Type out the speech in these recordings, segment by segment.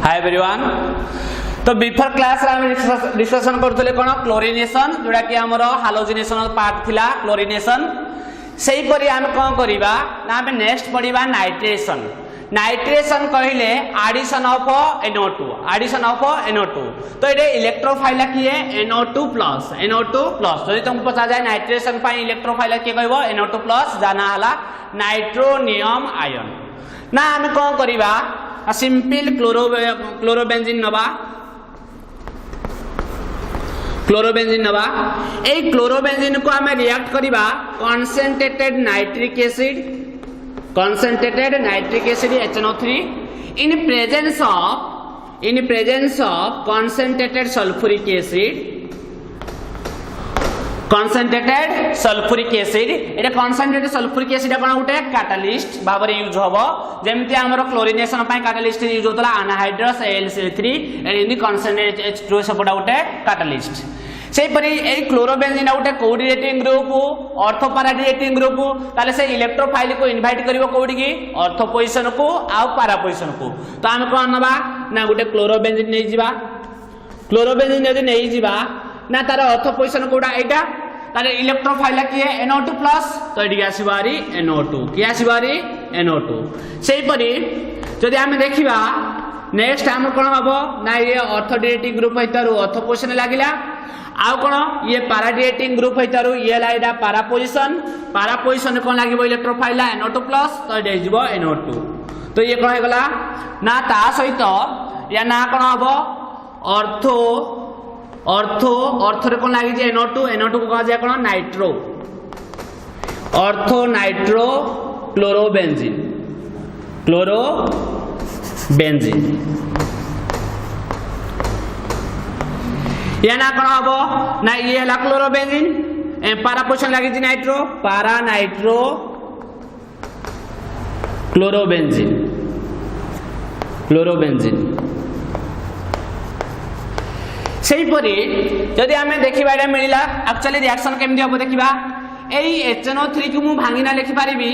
Hi everyone. तो before class discussion करथले कोन chlorination जोडा कि हमर हालोजिनेशन पार्ट थिला क्लोरिनेशन। सेही परि हम कोन करिबा ना हम नेक्स्ट पढिबा नाइट्रेशन। नाइट्रेशन कहिले addition of NO2 addition of NO2। तो ये इलेक्ट्रोफाइल किए NO2+। जदि तुमको पता जाए नाइट्रेशन पाई इलेक्ट्रोफाइल किए कहबो NO2+ जाना हला नाइट्रोनियम आयन। ना हम कोन करिबा सिंपल क्लोरोबेंजीन नबा ए क्लोरोबेंजीन को हमें रिएक्ट करिबा concentrated nitric acid HNO3 in presence of concentrated sulfuric acid। concentrated sulfuric acid Etah concentrated sulfuric acid आपण उठे कैटलिस्ट भाव रे यूज होबो। जेमति हमरो क्लोरिनेशन पय कैटलिस्ट यूज होतला anhydrous AlCl3 and in the concentrated H2 sapota उठे कैटलिस्ट। से परि ए क्लोरोबेंजीन उठे कोडी rating group ortho para rating group ताले से इलेक्ट्रोफाइल को इनवाइट करिवो कोडी की ऑर्थो पोजीशन को आ पैरा पोजीशन को। तो हम कोन नबा ना गुटे क्लोरोबेंजीन नै जिबा। क्लोरोबेंजीन यदि नै जिबा ना तार ऑर्थो पोजीशन कोडा एटा तारे इलेक्ट्रोफाइल किए NO2+। तो एडी आसीबारी NO2 कि आसीबारी NO2। सेही परि जदि हम देखिबा नेक्स्ट हम कोन हबो ना ये ऑर्थोडेटिक ग्रुप हैतारु ऑर्थो पोजीशन लागिला। आउ कोन ये पैराडिएटिंग ग्रुप हैतारु ये लाइडा पैरा पोजीशन कोन लागिबो इलेक्ट्रोफाइल NO2+। तो एडी जिवो NO2। तो ये कोन हेगला ना ता सहित या ना कोन हबो ऑर्थो रे कोन लागि जे NO2 को कहा जाय कोन नाइट्रो ऑर्थो नाइट्रो क्लोरोबेंजीन या ना कोन हबो ना ये हला क्लोरोबेंजीन पैरा पोजीशन लागि जे नाइट्रो पैरा नाइट्रो क्लोरोबेंजीन। सेही परि जदि हमें देखिबा एटा मिलिला एक्चुअली रिएक्शन केमदि हबो देखिबा। एई HNO3 को मु भांगिना लिखि पारिबी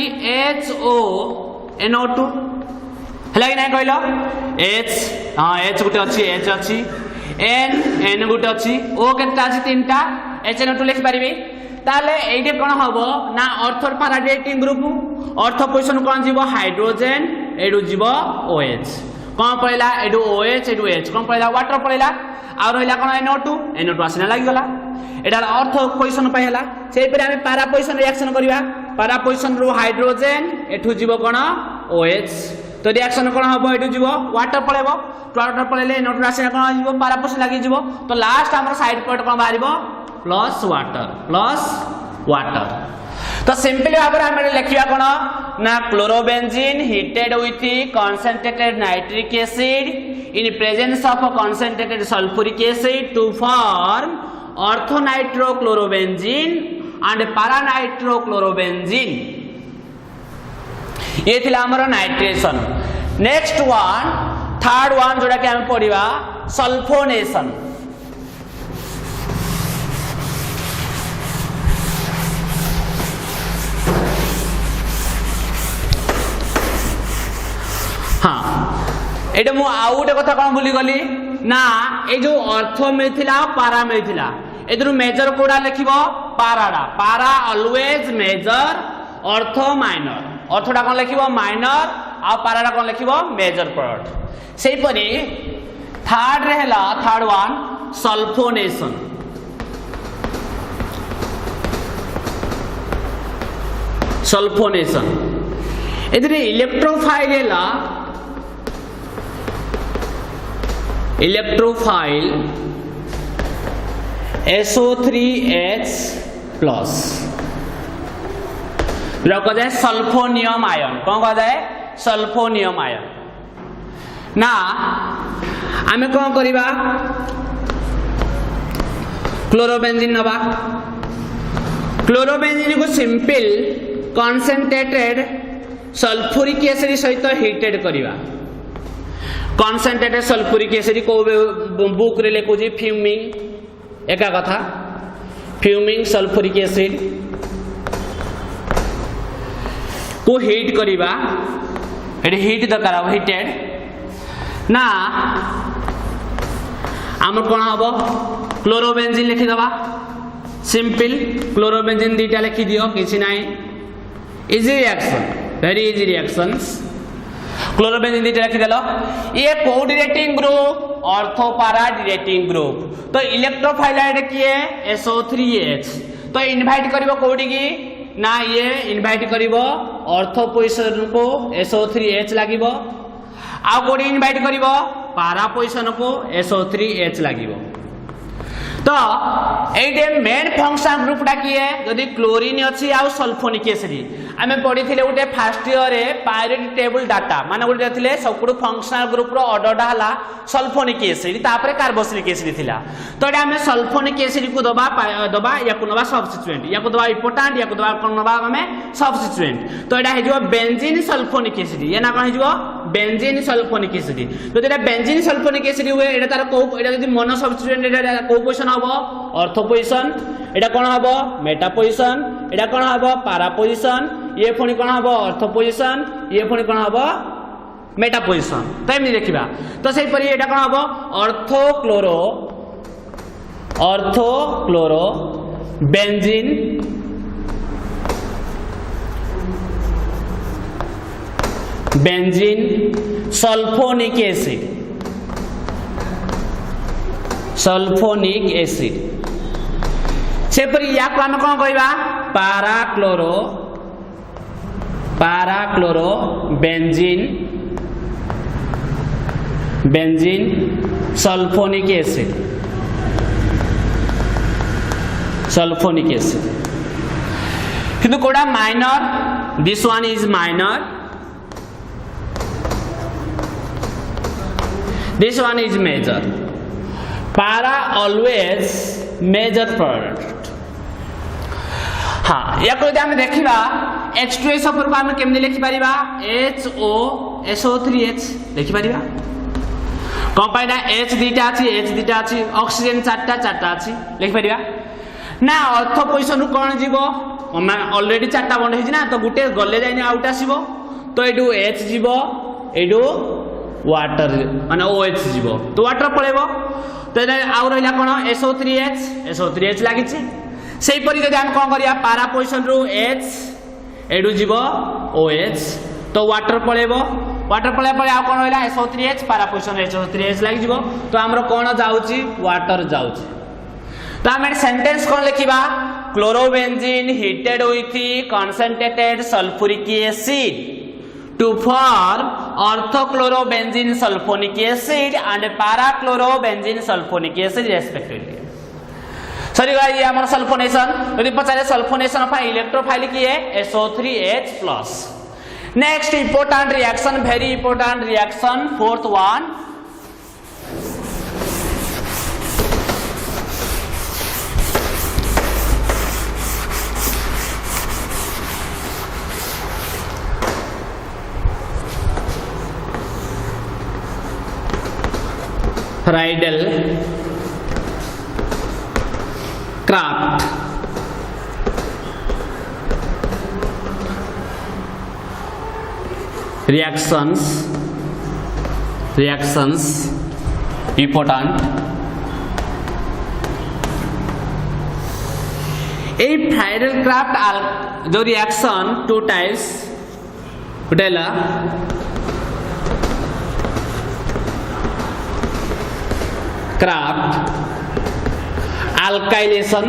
HONO2 हला कि नै कहलो H H गुटे अछि H अछि N गुटे अछि O केता अछि तीनटा HNO2 लिखि पारिबी। ताले एइटे कोन हबो ना ऑर्थो पैराडिएटिंग ग्रुप ऑर्थो पोजीशन कोन जीवो हाइड्रोजन एडु जीवो OH कोन पळिला एडु OH एडु H कोन पळिला वाटर पळिला आ रहिला कोन NO2 आसिना लागि गला एडा ऑर्थो पोजीशन पय हला। सेही पर हम पैरा पोजीशन रिएक्शन करिबा पैरा पोजीशन रो हाइड्रोजन एठु जीवो कोन OH। तो रिएक्शन कोन हबो एठु जीवो वाटर पळेबो वाटर पळेले NO2 आसिना कोन जीवो पैरा पोजीशन लागि जीवो। तो लास्ट हमर साइड प्रोडक्ट कोन बारिबो प्लस वाटर। तो सिंपली भाबरे हम लिखिया कोन ना chlorobenzene heated with concentrated nitric acid in presence of concentrated sulfuric acid to form orthonitrochlorobenzene and paranitrophlorobenzene। ये थिला हमर nitration. Next one third one जोडा के हम पढिबा सल्फोनेशन। एटा मु आउ गोटे कथा कोन भूली गली ना ए जो अर्थ मिथिला पारा मिथिला एदरु मेजर कोडा लिखिबो पाराडा पारा ऑलवेज मेजर अर्थ माइनर अर्थडा कोन लिखिबो माइनर आ पाराडा कोन लिखिबो मेजर प्रोडक्ट। सेही परि थर्ड रे हला थर्ड वन सल्फोनेशन एदरे इलेक्ट्रोफाइल हला इलेक्ट्रोफाइल SO3H+ कहा जाए सल्फोनियम आयन। कौन कहा जाए सल्फोनियम आयन। ना आमे कौन करिबा क्लोरोबेंजीन नबा। क्लोरोबेंजीन को सिंपल कंसंट्रेटेड सल्फ्यूरिक एसिड सहित हीटेड करिबा। कंसंट्रेटेड सल्फ्यूरिक एसिड को बुक रे लेखु जी फ्यूमिंग एका कथा फ्यूमिंग सल्फ्यूरिक एसिड को हीट करिबा। एडी हीट दरकार हीटेड ना आम कौन हम क्लोरोबेंजीन लिखिदबा सिंपल क्लोरोबेंजीन दीटा लिखि दियो किसी नाई easy reaction very easy reactions chlorobenzene दीटा लिखिदेल ये coordinating group ortho para directing group तो इलेक्ट्रोफाइलाइड किए SO3H तो इनवाइट करिवो कोडी की ना ये इनवाइट करिवो ऑर्थो पोजीशन को SO3H लागिवो आ कोडी इनवाइट करिवो पैरा पोजीशन को SO3H लागिवो तो एटे मेन फंक्शन ग्रुपटा किए जदि क्लोरीन अच्छी आ सल्फोनिक एसिड आमे पढ़ी थिले गोटे फर्स्ट ईयर रे पायरियोडिक टेबल डाटा माने गोटे थिले सबकुड फंक्शनल ग्रुप रो ऑर्डरटा हला सल्फोनिक एसिड तापर कार्बोक्सिलिक एसिड थिला तो एटा आमे सल्फोनिक एसिड को दबा याकु नबा सब्स्टिट्यूएंट याकु दबा इंपोर्टेंट याकु दबा कोन नबा आमे सब्स्टिट्यूएंट तो एटा हे जो बेंजीन सल्फोनिक एसिड ये ना कोन हे जो बेंजीन सल्फोनिक एसिड तो एटा बेंजीन सल्फोनिक एसिड हुए एटा तार को एटा जदि मोनो सब्स्टिट्यूएंट एटा को पोजीशन हबो ऑर्थो पोजीशन एटा कोन हबो मेटा पोजीशन एटा कोन हबो पैरा पोजीशन ये पुणी कोन हबो ऑर्थो पोजीशन ये पुणी कोन हबो मेटा पोजीशन तो एमि देखिबा तो सेहि परि एटा कोन हबो ortho chloro benzene sulphonic acid से परि या को हम कोन कहबा पैराक्लोरो बेंजीन सल्फोनिक एसिड किंतु कोडा minor this one is minor this one is major para always major product हाँ या को हम देखिबा H2SO4 को हम केमने लिखि परिबा HOSO3H लिखि परिबा कोन पाइना H दीटा अछि ऑक्सीजन चारटा अछि लिखि परिबा ना ऑर्थो पोजीशन कोन जीवो ऑलरेडी चारटा बॉन्ड हिज ना तो गुटे गले जाइनी आउट आसीबो तो एडू H जीवो एडू वाटर माने OH जीवो तो वाटर पळेबो तो आउ रहिला कोन SO3H लागिछि सेहि परि जदि हम कोन करिया पैरा पोजीशन रु H एडु जीवो OH तो वाटर पळेबो पळे आ कोन होइला SO3H पैरा पोजीशन SO3H लागि जीवो तो हमरो कोन जाउछि वाटर जाउछि तो हम सेंटेंस कोन लिखिबा chlorobenzene heated with concentrated sulfuric acid to form orthochlorobenzene sulfonic acid and parachlorobenzene sulfonic acid respectively. Sorry guys ये हमारा सल्फोनेशन यदि पचारे सल्फोनेशन ऑफ इलेक्ट्रोफाइल की है SO3H+. Next important reaction very important reaction fourth one Friedel-Crafts reactions important a Friedel-Crafts जो reaction two types उठेला craft alkylation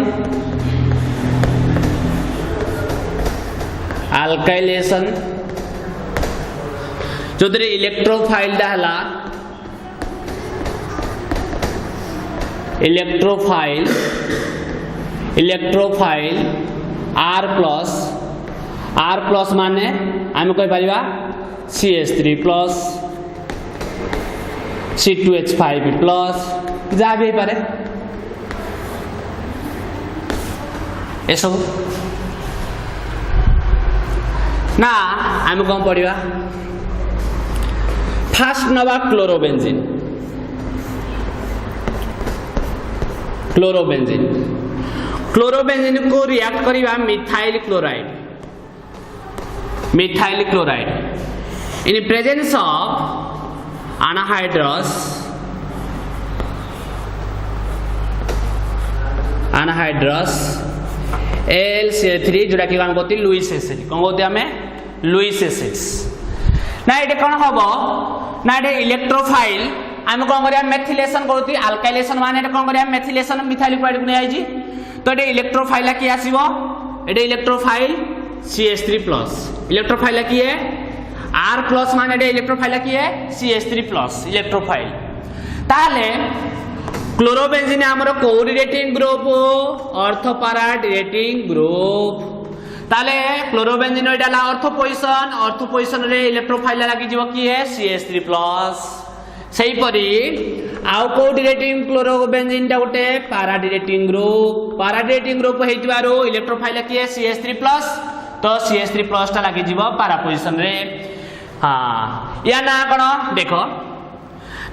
जो दरे electrophile डाला इलेक्ट्रोफाइल R प्लस माने आम कहि परिबा CH3+ C2H5+ जा भी पारे ए सब ना आम कौन पढ़ा फास्ट नवा क्लोरोबेंजीन को रिएक्ट करिबा methyl chloride in presence of anhydrous AlCl3 जोटा कि कौन कहते लुइस एसिड कौन कहते हमें लुइस एसिड्स ना ये कौन हम ना ये इलेक्ट्रोफाइल आम कौन करिया मेथिलेशन करती अल्काइलेशन माने कौन करिया मेथिलेशन मिथाइल क्लोराइड को नहीं तो ये इलेक्ट्रोफाइल कि आसीबो ये इलेक्ट्रोफाइल CH3+ इलेक्ट्रोफाइल कि है R+ माने ये इलेक्ट्रोफाइल कि है CH3+ इलेक्ट्रोफाइल ताले क्लोरोबेंजीन आमर कोरिलेटिंग ग्रुप ऑर्थोपारा डिरेटिंग ग्रुप ताले क्लोरोबेंजीन एटा ऑर्थोपोजिशन रे इलेक्ट्रोफाइल लागि जीव कि है CH3+ सही परी आउ को डिरेटिंग क्लोरोबेंजीन टा उठे पारा डिरेटिंग ग्रुप हेतिबारो इलेक्ट्रोफाइल कि है CH3+ तो CH3+ टा लागि जीव पारा पोजिशन रे हां या ना कोन देखो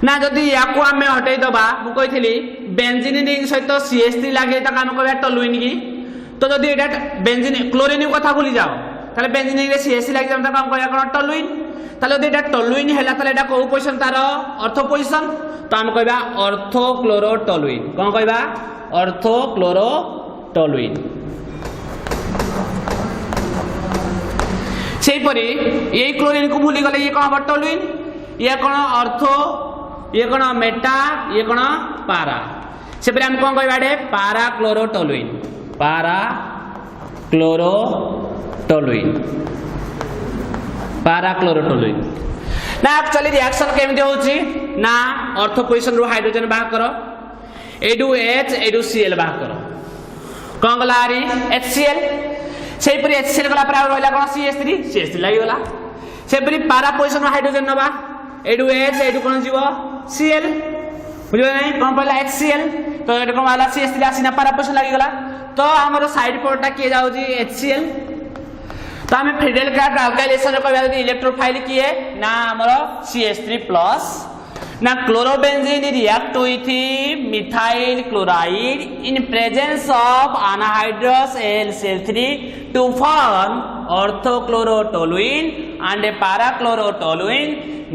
ना जदि याकू आमे हटै दबा मु कहिथिली बेंजीन रिंग सहित CH3 लागे त काम करबा टलुइन की तो जदि एटा बेंजीन क्लोरीन कथा भूली जाओ ताले बेंजीन रिंग रे CH3 लागे त काम करबा कोन टलुइन ताले जदि एटा टलुइन हैला ताले एटा को पोजीशन तार ऑर्थो पोजीशन तो हम कहबा ऑर्थोक्लोरोटलुइन कोन कहबा ऑर्थोक्लोरोटलुइन सेही परी ये क्लोरीन को भूली गले ये कोन टलुइन ये कोन ऑर्थो ये कौन मेटा ये कौन पारा से हम कौन कहबा पारा क्लोरोटलुइन ना एक्चुअली रिएक्शन केमती होची ना ऑर्थो पोजीशन रो हाइड्रोजन बाहर करो एडु H एडु Cl बाहर करो कौन गला रे HCl सेही परी HCl गला पर रहला कौन CH3 लागि गला से परी पारा पोजीशन रो हाइड्रोजन नबा एडु H एडु कौन जीव Cl बुझियो नै कौन पहला HCl तो एडु कौन वाला CH3 आसीना पारा पोजीशन लागि गला तो हमरो साइड पोर्टटा के जाउ जी HCl तो हमें फ्रीडेल क्राफ्ट अल्काइलेशन रे कहबा इलेक्ट्रोफाइल की है ना हमरो CH3+ ना chlorobenzene react with methyl chloride in presence of anhydrous AlCl3 to form orthochlorotoluene and a parachlorotoluene.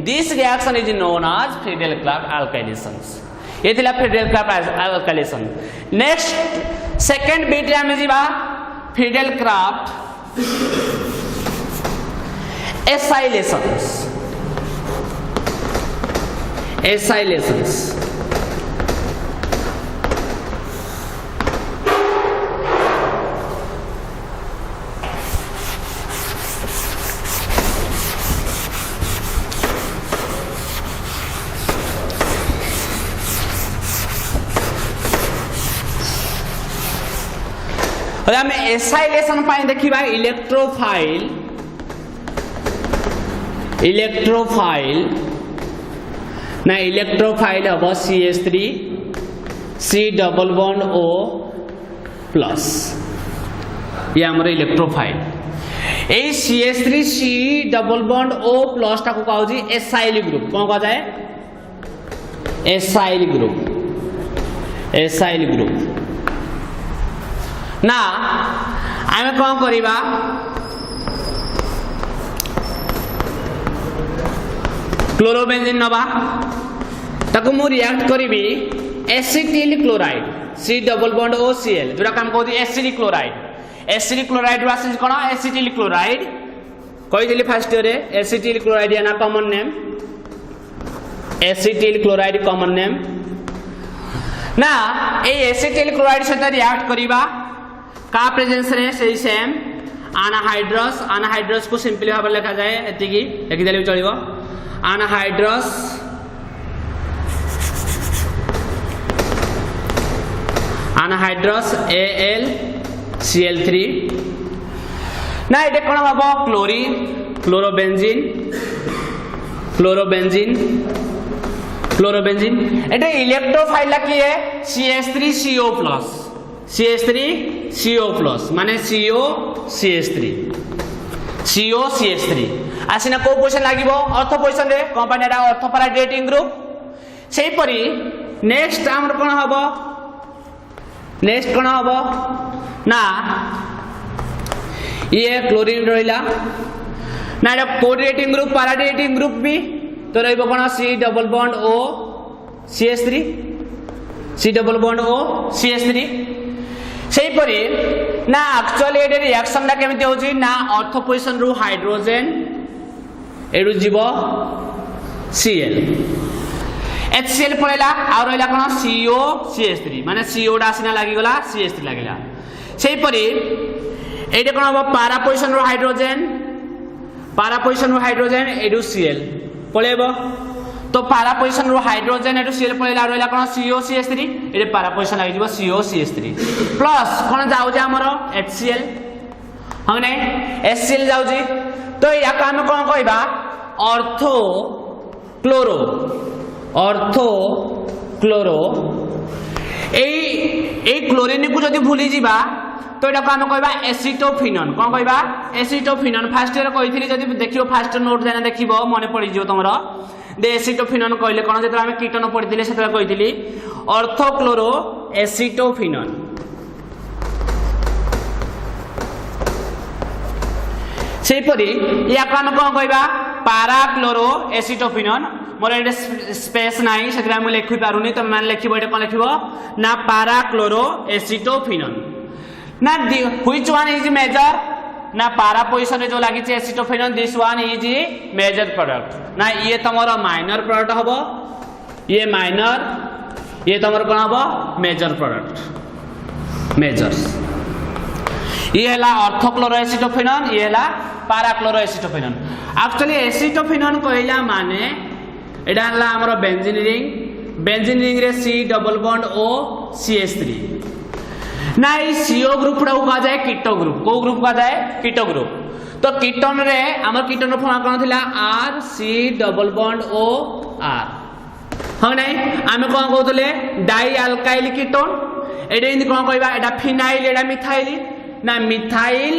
This reaction is known as Friedel-Crafts alkylation. ये थिला Friedel-Crafts alkylation. Next second bit रे हम जीवा Friedel-Crafts acylations. और हम acylation पाई देखिबा electrophile ना electrophile हम CH3 C double bond O plus ये हमर इलेक्ट्रोफाइल ए CH3 C double bond O plus टा को कहू जी एसाइल ग्रुप कोन कह जाय एसाइल ग्रुप ना आमे कौन करिबा क्लोरोबेंजीन नबा ताको मु रिएक्ट करिबी acetyl chloride C double bond O Cl जोरा काम कहू एसिटिल क्लोराइड वासिस कोन एसिटिल क्लोराइड कहि दिली फर्स्ट रे एसिटिल क्लोराइड या ना common name acetyl chloride common name ना ए एसिटिल क्लोराइड से रिएक्ट करिबा का प्रेजेंस रे सेही सेम अनहाइड्रस को सिंपली भाव लिखा जाए एतिकी लिखि देले चलिबो अनहाइड्रस AlCl3 ना एटे कोन हबो क्लोरोबेंजीन एटे इलेक्ट्रोफाइल की है CH3CO+ माने COCH3 आसीना को पोजीशन लागिबो ऑर्थो पोजीशन रे कंपाउंड एटा ऑर्थोपारा डिरेटिंग ग्रुप सेही परी नेक्स्ट हमर कोन हबो ना ये क्लोरीन रहिला ना एटा कोडिरेटिंग ग्रुप पैराडिरेटिंग ग्रुप भी तो रहइबो कोन C double bond O CH3 C double bond O CH3 सेही परी ना एक्चुअली ए रिएक्शन दा केमिति होची ना ऑर्थो पोजीशन रु हाइड्रोजन एडु जीवो Cl HCl पळेला आ रहला कोन CO CH3 माने CO डा सिना लागि गला CH3 लागिला सेही परी एडे कोन हो पारा पोजीशन रु हाइड्रोजन एडु Cl पळेबो तो पारा पोजीशन रु हाइड्रोजन एडु Cl पळेला रहला कोन CO CH3 एडे पारा पोजीशन लागि जीवो CO CH3 प्लस कोन जाउ जे हमरो HCl हमने HCl जाउ जी तो या काम कोन कहबा ऑर्थो क्लोरो ए क्लोरीन को जदी भूली जीबा तो एटा हम कहबा एसिटोफिनन कोन कहबा एसिटोफिनन फर्स्ट ईयर कहिथिली जदी देखियो फर्स्ट नोट देना देखिबो मने पड़ी जियो तमरो दे एसिटोफिनन कहले कोन जेतरा हम कीटन पढ़िथिले सेतरा कहिथिली ऑर्थोक्लोरो एसिटोफिनन सेही परी या हम कोन कहबा पाराक्लोरो एसिटोफिनन मोर एटे स्पेस नाही सेतरा हम लिखि पारुनी त मान लिखिबो एटा कोन लिखिबो ना पाराक्लोरो एसिटोफिनन ना व्हिच वन इज मेजर ना पारा पोजीशन रे जो लागि छै acetophenone this one is major product ना ये तमरो माइनर प्रोडक्ट हबो ये माइनर ये तमरो कोन हबो मेजर प्रोडक्ट मेजर्स ये हला ऑर्थोक्लोरो एसिटोफिनन ये हला पाराक्लोरो एसिटोफिनन एक्चुअली एसिटोफिनन कहला माने एडा हला हमरो बेंजीन रिंग रे C double bond O CH3 ना ई CO ग्रुप रा कहा जाए कीटो ग्रुप को ग्रुप कहा जाए कीटो ग्रुप तो कीटोन रे हमर कीटोन रो फॉर्म कोन थिला R C double bond O R हम नै आमे कोन कहतले डाई अल्काइल कीटोन एडे इन कोन कहबा एडा फिनाइल एडा मिथाइल ना मिथाइल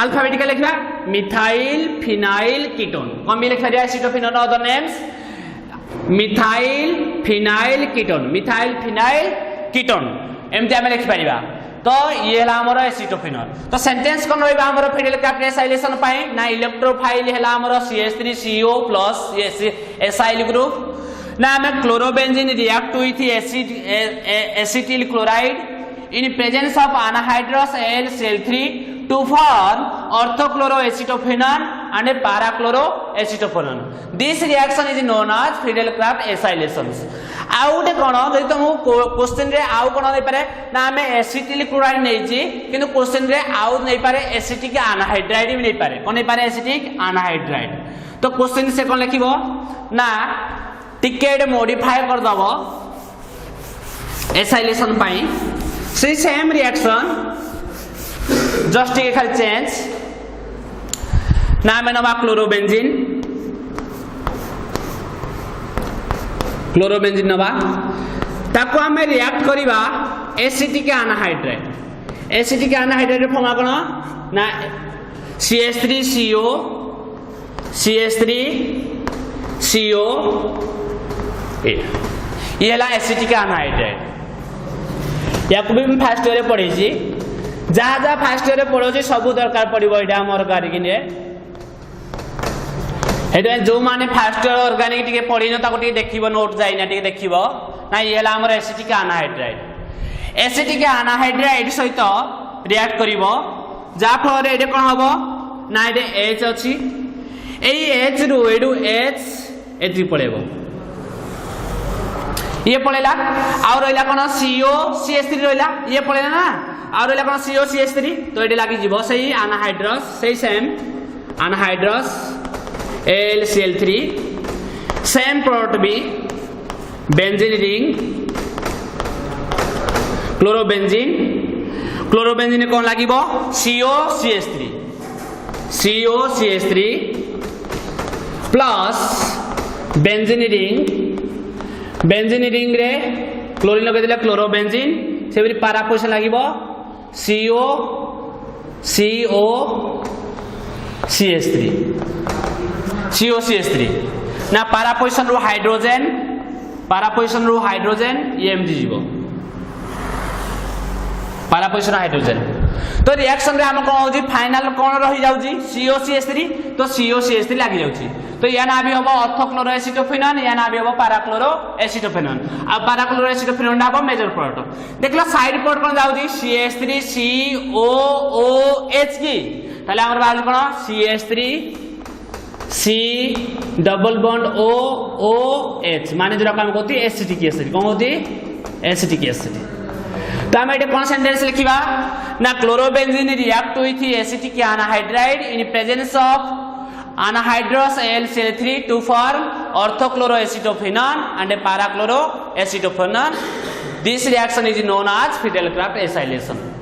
अल्फाबेटिकल लिखबा मिथाइल फिनाइल कीटोन कोन भी लिखा जाए acetophenone other names methyl phenyl ketone एमती आमे लिख परिबा तो ये हला हमरो एसिटोफिनन तो सेंटेंस कोन होइबा हमरो फिनाइल का एसाइलेशन पाए ना इलेक्ट्रोफाइल हला हमरो CH3CO प्लस एसाइल ग्रुप ना हमें chlorobenzene react with acetyl chloride in presence of anhydrous Cl3 to form orthochloroacetophenon and parachloroacetophenon. This reaction is known as Friedel-Crafts acylations. Out कोन जदि तुम क्वेश्चन रे आउ कोन दे पारे ना हमें एसिटिल क्लोराइड नै छी किंतु क्वेश्चन रे आउ नै पारे एसिटिक अनहाइड्राइड भी नै पारे कोन नै पारे एसिटिक अनहाइड्राइड तो क्वेश्चन से कोन लिखिबो ना टिकेट मॉडिफाई कर दबो एसाइलेशन पाई सी सेम रिएक्शन जस्ट एक खाली चेंज ना में नवा क्लोरोबेंजीन नवा ताको हमें रिएक्ट करिबा एसिटिक अनहाइड्राइड फॉर्म कोन ना CH3CO ये हला एसिटिक अनहाइड्राइड या को भी फर्स्ट ईयर पढ़ी छी जहाँ जहाँ फर्स्ट ईयर पढ़ो छी सब दरकार पड़िबो एटा हम ऑर्गेनिक ने हेतु जो माने फर्स्ट ईयर ऑर्गेनिक टिके पढ़ी न ताको टिके देखिबो नोट जाई ना टिके देखिबो ना ये हला हमर एसिटिक अनहाइड्राइड सहित रिएक्ट करिवो जा फल एडे कोन हबो ना एडे H अछि एई H रु एडु H एत्री पळेबो ये पळेला और रहला कोन CO CH3 रहला ये पळेला ना और रहला कोन CO CH3 तो एडे लागि जीवो सही अनहाइड्रस सही same anhydrous AlCl3 same product भी बेंजीन रिंग क्लोरोबेंजीन कोन लागिबो CO CH3 plus benzene ring रे क्लोरीन लगे दिले क्लोरोबेंजीन सेबरी पारा पोजीशन लागिबो CO CH3 ना पारा पोजीशन रो हाइड्रोजन ये एमजी जीवो पारा पोजीशन हाइड्रोजन तो रिएक्शन रे हम कोन होजी फाइनल कोन रही जाउची COCH3 तो COCH3 लागि जाउची तो या ना भी हम ऑर्थोक्लोरोएसिटोफिनॉन या ना भी हम पैराक्लोरोएसिटोफिनॉन आ पैराक्लोरोएसिटोफिनॉन हम मेजर प्रोडक्ट देखला साइड प्रोडक्ट कोन जाउदी CH3 COOH की ताले हमर बाहर कोन CH3 C double bond OOH माने जो काम कहती एसिटिक एसिड कौन होती एसिटिक एसिड तो हम ये कौन सेंटेंस लिखिबा ना chlorobenzene react with acetic anhydride in presence of anhydrous AlCl3 to form orthochloroacetophenone and a parachloroacetophenone. This reaction is known as Fidelcraft acylation.